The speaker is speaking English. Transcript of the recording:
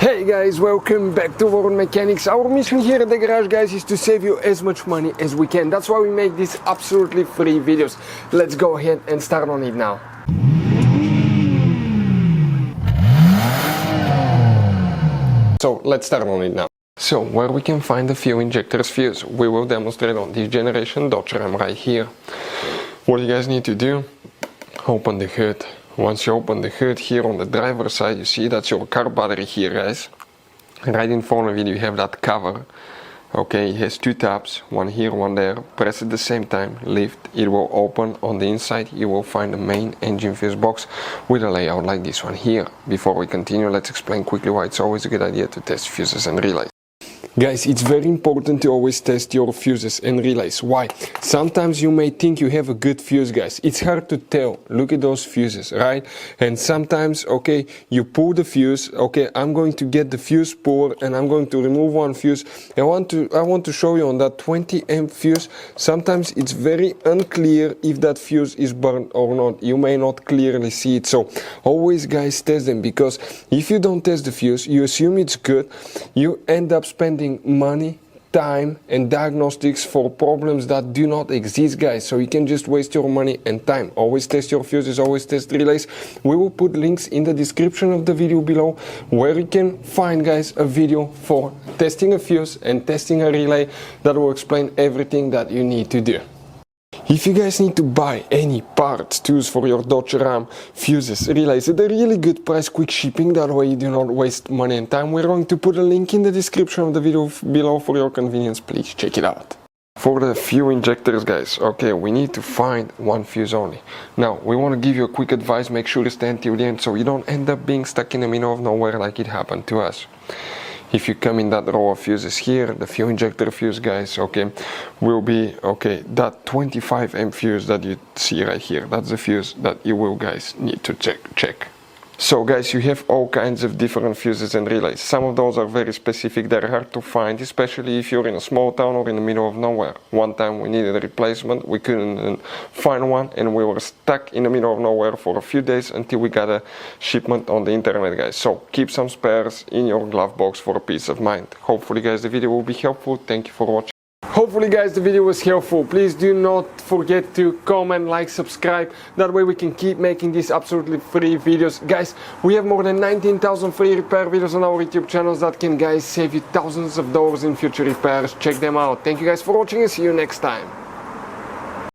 Hey guys, welcome back to World Mechanics. Our mission here at the garage, guys, is to save you as much money as we can. That's why we make these absolutely free videos. Let's go ahead and start on it now. So let's start on it now. So where we can find a few injectors fuse, we will demonstrate on this generation Dodge Ram right here. What you guys need to do, open the hood. Once you open the hood, here on the driver's side, you see that's your car battery here, guys. Right in front of it you have that cover. Okay, it has two tabs, one here, one there. Press at the same time, lift, it will open. On the inside you will find the main engine fuse box with a layout like this one here. Before we continue, let's explain quickly why it's always a good idea to test fuses and relays. Guys, it's very important to always test your fuses and relays. Why? Sometimes you may think you have a good fuse, guys. It's hard to tell. Look at those fuses, right? And sometimes, okay, you pull the fuse. Okay, I'm going to get the fuse pulled and I'm going to remove one fuse. I want to show you on that 20 amp fuse. Sometimes it's very unclear if that fuse is burned or not. You may not clearly see it. So always, guys, test them, because if you don't test the fuse, you assume it's good. You end up spending money, time and diagnostics for problems that do not exist, guys. So you can just waste your money and time. Always test your fuses, always test relays. We will put links in the description of the video below where you can find, guys, a video for testing a fuse and testing a relay that will explain everything that you need to do. If you guys need to buy any parts, tools for your Dodge Ram, fuses, relays at a really good price, quick shipping, that way you do not waste money and time, we're going to put a link in the description of the video below for your convenience. Please check it out. For the few injectors, guys, okay, we need to find one fuse only. Now, we want to give you a quick advice: make sure to stay until the end so you don't end up being stuck in the middle of nowhere like it happened to us. If you come in that row of fuses here, the few injector fuse, guys, okay, will be, okay, that 25 amp fuse that you see right here. That's the fuse that you will, guys, need to check. So, guys, you have all kinds of different fuses and relays. Some of those are very specific, they're hard to find, especially if you're in a small town or in the middle of nowhere. One time we needed a replacement, we couldn't find one, and we were stuck in the middle of nowhere for a few days until we got a shipment on the internet, guys. So keep some spares in your glove box for peace of mind. Hopefully, guys, the video will be helpful. Thank you for watching. Hopefully, guys, the video was helpful. Please do not forget to comment, like, subscribe. That way we can keep making these absolutely free videos. Guys, we have more than 19,000 free repair videos on our YouTube channels that can, guys, save you thousands of dollars in future repairs. Check them out. Thank you guys for watching and see you next time.